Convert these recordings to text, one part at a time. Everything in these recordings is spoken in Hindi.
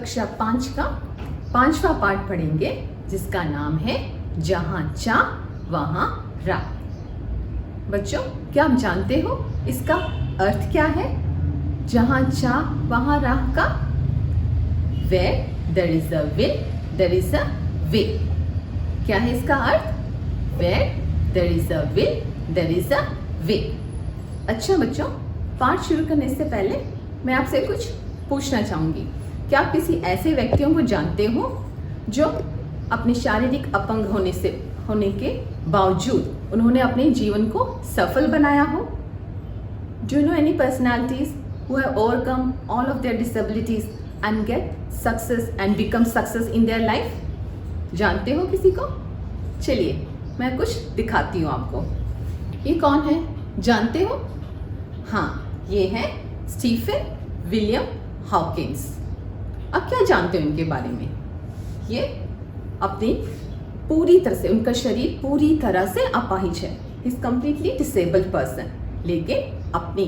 कक्षा 5 का 5वां पाठ पढ़ेंगे जिसका नाम है जहाँ चाह वहाँ राह। बच्चों, क्या आप जानते हो इसका अर्थ क्या है? जहाँ चाह वहाँ राह का Where there is a will, there is a way। क्या है इसका अर्थ? Where there is a will, there is a way। अच्छा बच्चों, पाठ शुरू करने से पहले मैं आपसे कुछ पूछना चाहूँगी। क्या आप किसी ऐसे व्यक्तियों को जानते हो जो अपने शारीरिक अपंग होने के बावजूद उन्होंने अपने जीवन को सफल बनाया हो? Do you know any personalities who have overcome all of their disabilities and get success and become success in their life? जानते हो किसी को? चलिए मैं कुछ दिखाती हूँ आपको। ये कौन है, जानते हो? हाँ, ये है स्टीफन विलियम हॉकिंस। अब क्या जानते हो इनके बारे में? ये अपनी पूरी तरह से, उनका शरीर पूरी तरह से अपाहिज है। इज कम्प्लीटली डिसेबल्ड पर्सन, लेकिन अपनी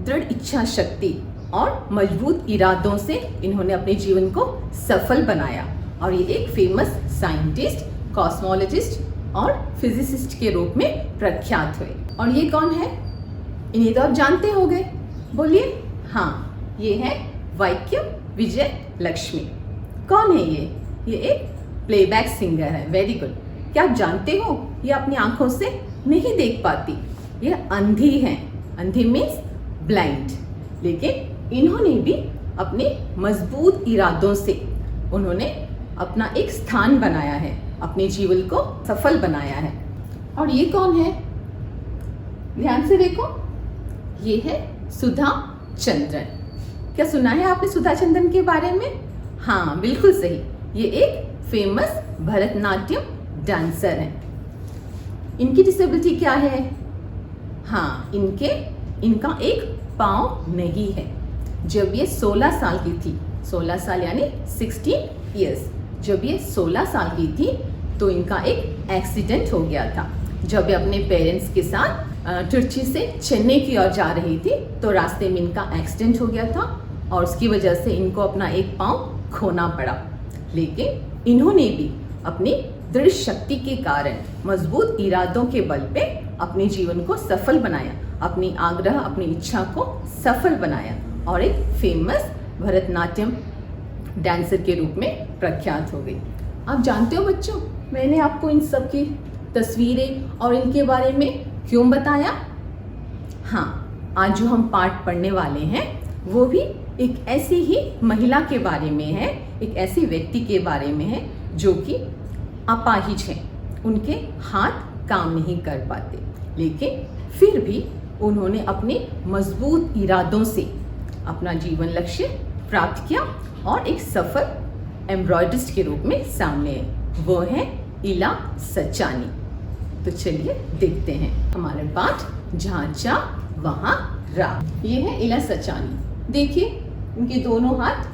दृढ़ इच्छा शक्ति और मजबूत इरादों से इन्होंने अपने जीवन को सफल बनाया और ये एक फेमस साइंटिस्ट, कॉस्मोलॉजिस्ट और फिजिसिस्ट के रूप में प्रख्यात हुए। और ये कौन है? इन्हें तो आप जानते होंगे, बोलिए। हाँ, ये है वैक्यम विजय लक्ष्मी। कौन है ये? ये एक प्लेबैक सिंगर है। Very good. क्या आप जानते हो ये अपनी आंखों से नहीं देख पाती, ये अंधी हैं। अंधी मीन्स ब्लाइंड, लेकिन इन्होंने भी अपने मजबूत इरादों से उन्होंने अपना एक स्थान बनाया है, अपने जीवन को सफल बनाया है। और ये कौन है? ध्यान से देखो, ये है सुधा चंद्रन। क्या सुना है आपने सुधा चंद्रन के बारे में? हाँ, बिल्कुल सही। ये एक फेमस भरतनाट्यम डांसर हैं। इनकी डिसेबिलिटी क्या है? हाँ, इनका एक पाँव नहीं है। जब ये 16 साल की थी, 16 साल यानी 16 इयर्स, जब ये 16 साल की थी तो इनका एक एक्सीडेंट हो गया था। जब ये अपने पेरेंट्स के साथ तिरुचि से चेन्नई की ओर जा रही थी तो रास्ते में इनका एक्सीडेंट हो गया था और उसकी वजह से इनको अपना एक पाँव खोना पड़ा। लेकिन इन्होंने भी अपनी दृढ़ शक्ति के कारण, मजबूत इरादों के बल पे अपने जीवन को सफल बनाया, अपनी आग्रह, अपनी इच्छा को सफल बनाया और एक फेमस भरतनाट्यम डांसर के रूप में प्रख्यात हो गई। आप जानते हो बच्चों, मैंने आपको इन सब की तस्वीरें और इनके बारे में क्यों बताया? हाँ, आज जो हम पाठ पढ़ने वाले हैं वो भी एक ऐसी ही महिला के बारे में है, एक ऐसे व्यक्ति के बारे में है जो कि अपाहिज है। उनके हाथ काम नहीं कर पाते, लेकिन फिर भी उन्होंने अपने मजबूत इरादों से अपना जीवन लक्ष्य प्राप्त किया और एक सफल एम्ब्रॉयडरिस्ट के रूप में सामने है। वो है इला सचानी। तो चलिए देखते हैं हमारे पाठ जहाँ चाह वहाँ राह। ये है इला सचानी। देखिए, उनके दोनों हाथ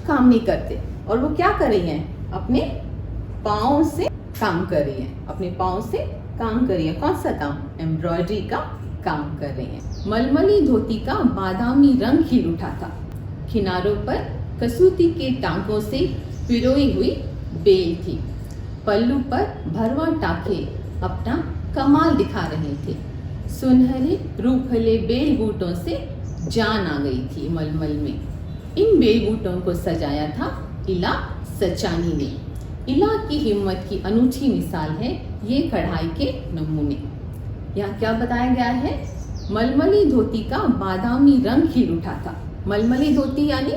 काम नहीं करते और वो क्या कर रही हैं? अपने पाँव से काम कर रही हैं। अपने पाँव से काम कर रही है। कौन सा काम? एम्ब्रॉयडरी का काम कर रही हैं। मलमली धोती का बादामी रंग खिल उठा था। किनारों पर कसूती के टांकों से पिरोई हुई बेल थी। पल्लू पर भरवा टाके अपना कमाल दिखा रहे थे। सुनहरे रूखले बेल बूटों से जान आ गई थी मलमल में। इन बेल बूटों को सजाया था इला सचानी ने। इला की हिम्मत की अनूठी मिसाल है ये कढ़ाई के नमूने। यहाँ क्या बताया गया है? मलमली धोती का बादामी रंग खिल उठा था। मलमली धोती यानी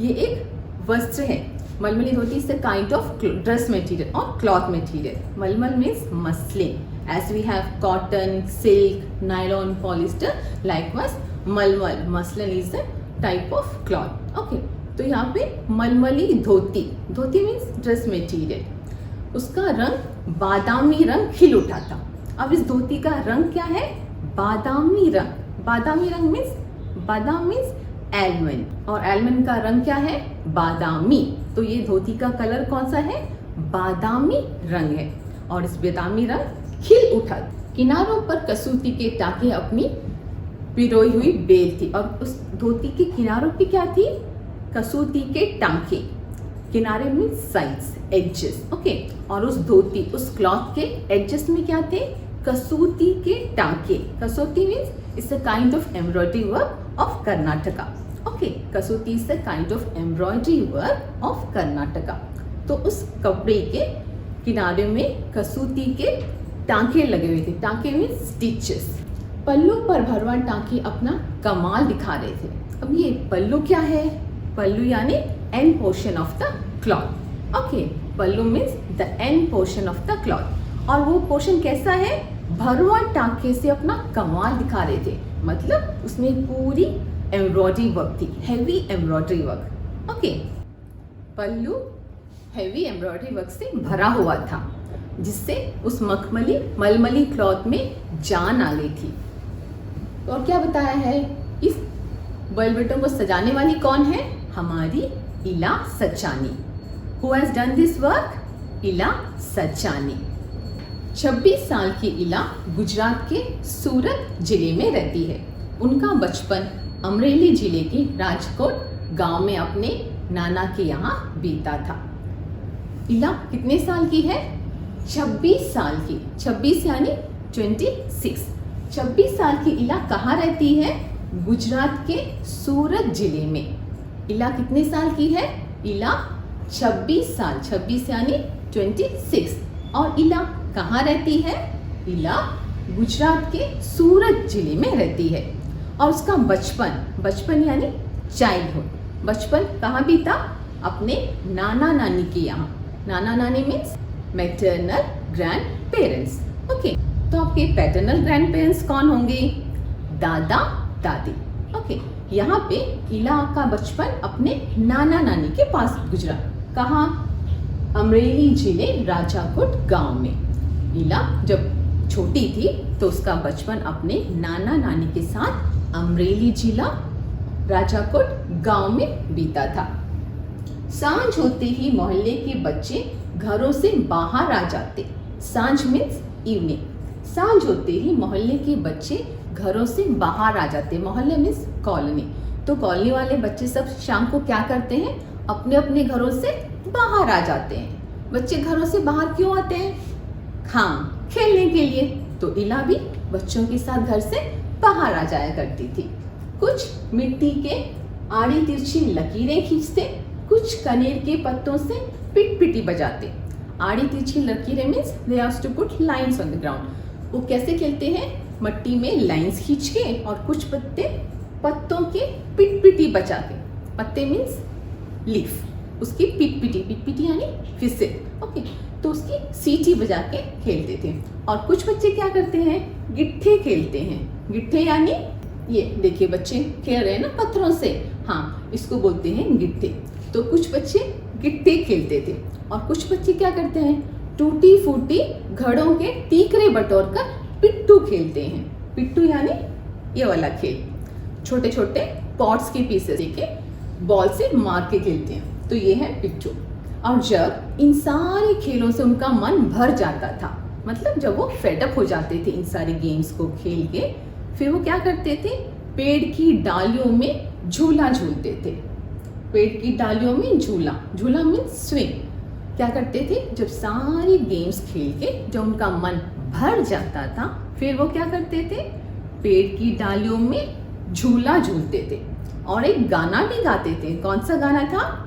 ये एक वस्त्र है। मलमली धोती is a kind of dress material or cloth material. Malmal means muslin. As we have cotton, silk, nylon, polyester, likewise malmal, muslin is a type of cloth. Okay. तो यहाँ पे मलमली धोती, धोती मीन्स ड्रेस मटेरियल, उसका रंग बादामी रंग खिल उठा था। अब इस धोती का रंग क्या है? बादामी रंग। बादामी रंग मीन्स एलमंड, और एलमंड का रंग क्या है? बादामी। तो ये धोती का कलर कौन सा है? बादामी रंग है और इस बादामी रंग खिल उठा। किनारों पर कसूती के टाके अपनी पिरोई हुई बेल थी और उस धोती के किनारों पे क्या थी? कसूती के टांके, किनारे मीन्स साइड्स, एडजेस, ओके। और उस धोती, उस क्लॉथ के एडजेस में क्या थे? कसूती के टांके। Kasuti means it's a kind of embroidery work of Karnataka, okay. Kasuti is a kind of embroidery work of Karnataka. तो उस कपड़े के किनारे में कसूती के टांके लगे हुए थे। टांके मीन्स स्टिचेस। पल्लू पर भरवा टांके अपना कमाल दिखा रहे थे। अब ये पल्लू क्या है? पल्लू यानी end portion of the cloth, okay. Pallu means the end portion of the cloth. और वो पोर्शन कैसा है? भरवा टांके से अपना कमाल दिखा रहे थे, मतलब उसमें पूरी एम्ब्रॉयडरी वर्क थी, हैवी एम्ब्रॉयडरी वर्क, ओके। पल्लू हैवी एम्ब्रॉयडरी वर्क से भरा हुआ था, जिससे उस मलमली क्लॉथ में जान आ गई थी। और क्या बताया है? इस वेलवेटों को सजाने वाली कौन है? हमारी इला Sachani. Who has done this work? इला सचानी। 26 साल की इला गुजरात के सूरत जिले में रहती है। उनका बचपन अमरेली जिले के राजकोट गांव में अपने नाना के यहाँ बीता था। इला कितने साल की है? 26 साल की। 26 यानी 26। 26 साल की इला कहाँ रहती है? गुजरात के सूरत जिले में। इला कितने साल की है? इला 26 साल। 26 यानी 26। और इला कहाँ रहती है? इला गुजरात के सूरत जिले में रहती है। और उसका बचपन यानी चाइल्डहुड, बचपन कहाँ बीता? अपने नाना नानी के यहाँ। नाना नानी means maternal grand parents, okay. तो आपके पैटर्नल ग्रैंड पेरेंट्स कौन होंगे? दादा दादी, ओके। यहाँ पे इला का बचपन अपने नाना नानी के पास गुजरा। कहाँ? अमरेली जिले राजाकोट गांव में। इला जब छोटी थी तो उसका बचपन अपने नाना नानी के साथ अमरेली जिला राजाकोट गांव में बीता था। सांझ होते ही मोहल्ले के बच्चे घरों से बाहर आ जाते। सांझ मीन्स इवनिंग। सांझ होते ही मोहल्ले के बच्चे घरों से बाहर आ जाते। मोहल्ले मीन्स कॉलोनी। तो कॉलोनी वाले बच्चे सब शाम को क्या करते हैं? अपने अपने घरों से बाहर आ जाते हैं। बच्चे घरों से बाहर क्यों आते हैं? हाँ, खेलने के लिए। तो इला भी बच्चों के साथ घर से बाहर आ जाया करती थी। कुछ मिट्टी के आड़ी तिरछी लकीरें खींचते, कुछ कनेर के पत्तों से पिट-पिटी बजाते। आड़ी तिरछी लकीरें means they have to put lines on the ground. वो कैसे खेलते हैं? मट्टी में लाइंस खींच के और कुछ पत्तों के पिट-पिटी बजा के। पत्ते मीन्स लीफ, उसकी पिट-पिटी यानी फिसल, ओके। तो उसकी सीटी बजा के खेलते थे। और कुछ बच्चे क्या करते हैं? गिट्ठे खेलते हैं। गिट्ठे यानी ये देखिए बच्चे खेल रहे हैं ना पत्थरों से, हाँ, इसको बोलते हैं गिट्ठे। तो कुछ बच्चे गिट्टे खेलते थे और कुछ बच्चे क्या करते हैं? टूटी फूटी घड़ों के टीकरे बटोर कर पिट्टू खेलते हैं। पिट्टू यानी ये वाला खेल, छोटे छोटे पॉट्स के पीसेस लेके बॉल से मार के खेलते हैं, तो ये है पिट्टू। और जब इन सारे खेलों से उनका मन भर जाता था, मतलब जब वो फेडअप हो जाते थे इन सारे गेम्स को खेल के, फिर वो क्या करते थे? पेड़ की डालियों में झूला झूलते थे। पेड़ की डालियों में झूला, झूला मीन्स स्विंग। क्या करते थे? जब सारे गेम्स खेल के जब उनका मन भर जाता था, फिर वो क्या करते थे? पेड़ की डालियों में झूला झूलते थे और एक गाना भी गाते थे। कौन सा गाना था?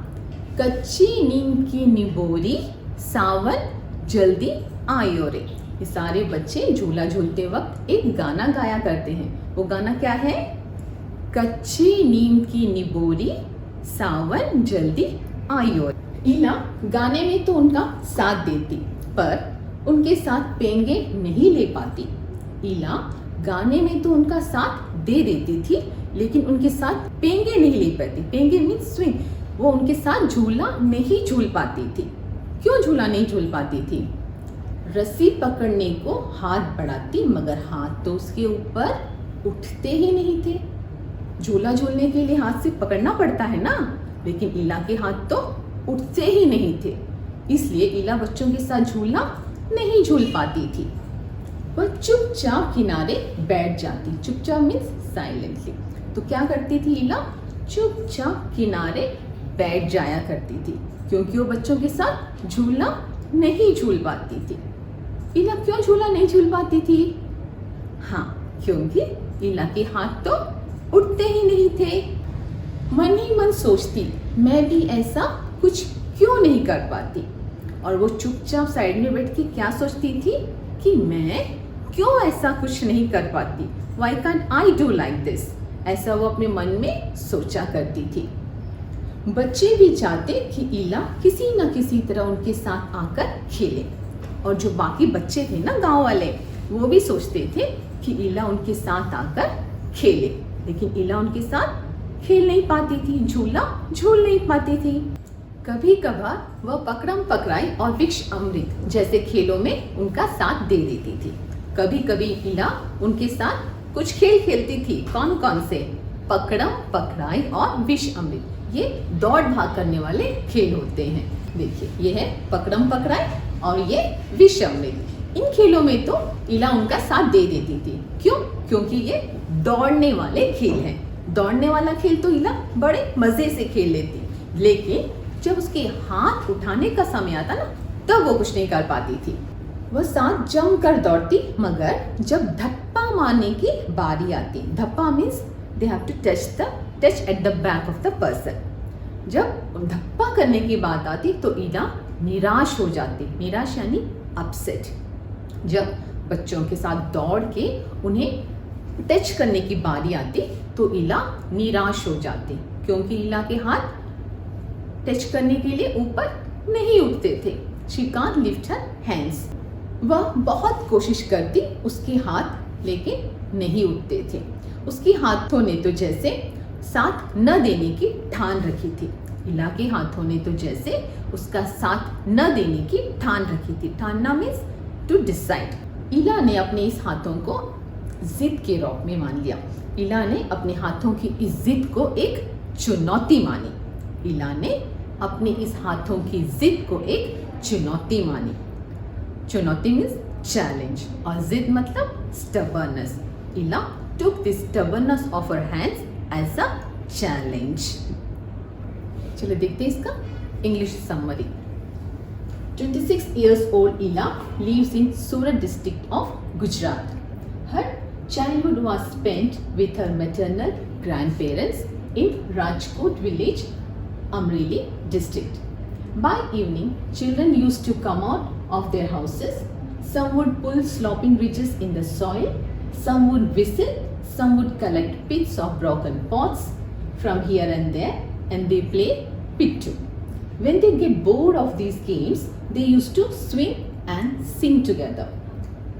कच्ची नीम की निबोरी सावन जल्दी आयो रे। ये सारे बच्चे झूला झूलते वक्त एक गाना गाया करते हैं। वो गाना क्या है? कच्ची नीम की निबोरी सावन जल्दी आयो। इला गाने में तो उनका साथ देती, पर उनके साथ पेंगे नहीं ले पाती। इला गाने में तो उनका साथ दे देती थी, लेकिन उनके साथ पेंगे नहीं ले पाती। पेंगे मीन्स स्विंग। वो उनके साथ झूला नहीं झूल पाती थी। क्यों झूला नहीं झूल पाती थी? रस्सी पकड़ने को हाथ बढ़ाती, मगर हाथ तो उसके ऊपर उठते ही नहीं थे। झूला झूलने के लिए हाथ से पकड़ना पड़ता है ना, लेकिन इला के हाथ तो उठते ही नहीं थे। इसलिए इला बच्चों के साथ झूला नहीं झूल पाती थी। वह चुपचाप किनारे बैठ जाती। चुपचाप मीन्स साइलेंटली। तो क्या करती थी इला? चुपचाप किनारे बैठ जाया करती थी क्योंकि वो बच्चों के साथ झूलना नहीं झूल पाती थी। इला क्यों झूला नहीं झूल पाती थी? हाँ, क्योंकि इला के हाथ तो उठते ही नहीं थे। मन ही मन सोचती, मैं भी ऐसा कुछ क्यों नहीं कर पाती। और वो चुपचाप साइड में बैठ के क्या सोचती थी कि मैं क्यों ऐसा कुछ नहीं कर पाती। Why can't I do like this? ऐसा वो अपने मन में सोचा करती थी। बच्चे भी चाहते कि इला किसी न किसी तरह उनके साथ आकर खेले, और जो बाकी बच्चे थे ना गांव वाले, वो भी सोचते थे कि इला उनके साथ आकर खेले, लेकिन इला उनके साथ खेल नहीं पाती थी, झूला झूल नहीं पाती थी। कभी कभार वह पकड़म पकड़ाई और वृक्ष अमृत जैसे खेलों में उनका साथ दे देती थी। कभी कभी इला उनके साथ कुछ खेल खेलती थी। कौन कौन से? पकड़म पकड़ाई और विष अमृत। ये दौड़ भाग करने वाले खेल होते हैं। देखिए, ये है पकड़म पकड़ाई और ये विष अमृत। इन खेलों में तो इला उनका साथ दे देती थी। क्यों? क्योंकि ये दौड़ने वाले खेल हैं। दौड़ने वाला खेल तो इला बड़े मजे से खेल लेती, लेकिन जब उसके हाथ उठाने का समय आता ना, तब वो कुछ नहीं कर पाती थी। वह साथ जमकर दौड़ती, मगर जब धप्पा मारने की बारी आती, dhappa means they have to touch at the back of the person. जब धप्पा करने की बात आती तो इला निराश हो जाती। निराश यानी अपसेट। जब बच्चों के साथ दौड़ के उन्हें टच करने की बारी आती तो इला निराश हो जाती, क्योंकि इला के हाथ टच करने के लिए ऊपर नहीं उठते थे। She can't lift her hands. वह बहुत कोशिश करती उसके हाथ, लेकिन नहीं उठते थे। उसके हाथों ने तो जैसे साथ न देने की ठान रखी थी। इला के हाथों ने तो जैसे उसका साथ न देने की ठान रखी थी। ठानना मीन्स टू डिसाइड। इला ने अपने इस हाथों को जिद के रूप में मान लिया। इला ने अपने हाथों की इस जिद को एक चुनौती मानी। इला ने अपने इस हाथों की जिद को एक चुनौती मानी। चुनौती मीन्स चैलेंज और जिद मतलब स्टबर्नस। इला took the stubbornness of her hands as a challenge. चलो देखते हैं इसका English summary. 26 years old Ila lives in Surat district of Gujarat. Her childhood was spent with her maternal grandparents in Rajkot village, Amreli district. By evening, children used to come out of their houses. Some would pull sloping ridges in the soil. Some would whistle. Some would collect bits of broken pots from here and there, and they play pittu. When they get bored of these games, they used to swing and sing together.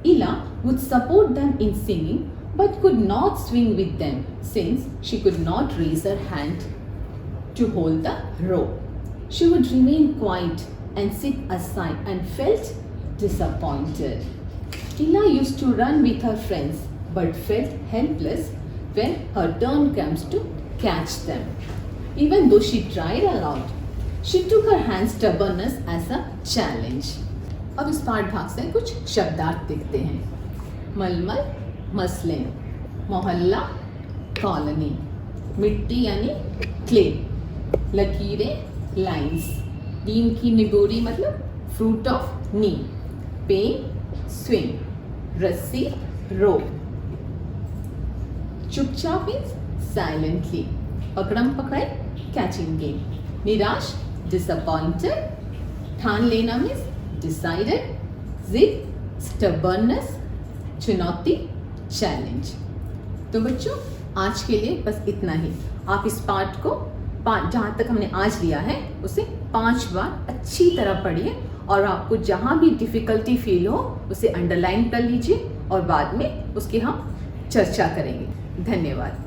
Ila would support them in singing, but could not swing with them since she could not raise her hand to hold the rope. She would remain quiet and sit aside and felt disappointed. Ila used to run with her friends, but felt helpless when her turn comes to catch them. Even though she tried a lot, she took her hand's stubbornness as a challenge. अब इस पाठ भाग से कुछ शब्दार्थ देखते हैं। मलमल मसलिन, मोहल्ला कॉलोनी, मिट्टी यानी क्ले, लकीरें लाइंस, नीम की निगोरी मतलब फ्रूट ऑफ नीम, पेन स्विंग, रस्सी रोप, चुपचाप मीन्स साइलेंटली, पकड़म पकड़ाई कैचिंग गेम, निराश डिसअपॉइंटेड, ठान लेना मीन्स डिसाइडेड, जिद स्टबर्नस, चुनौती चैलेंज। तो बच्चों आज के लिए बस इतना ही। आप इस पाठ को जहाँ तक हमने आज लिया है उसे 5 बार अच्छी तरह पढ़िए, और आपको जहाँ भी डिफ़िकल्टी फील हो उसे अंडरलाइन कर लीजिए और बाद में उसकी हम चर्चा करेंगे। धन्यवाद।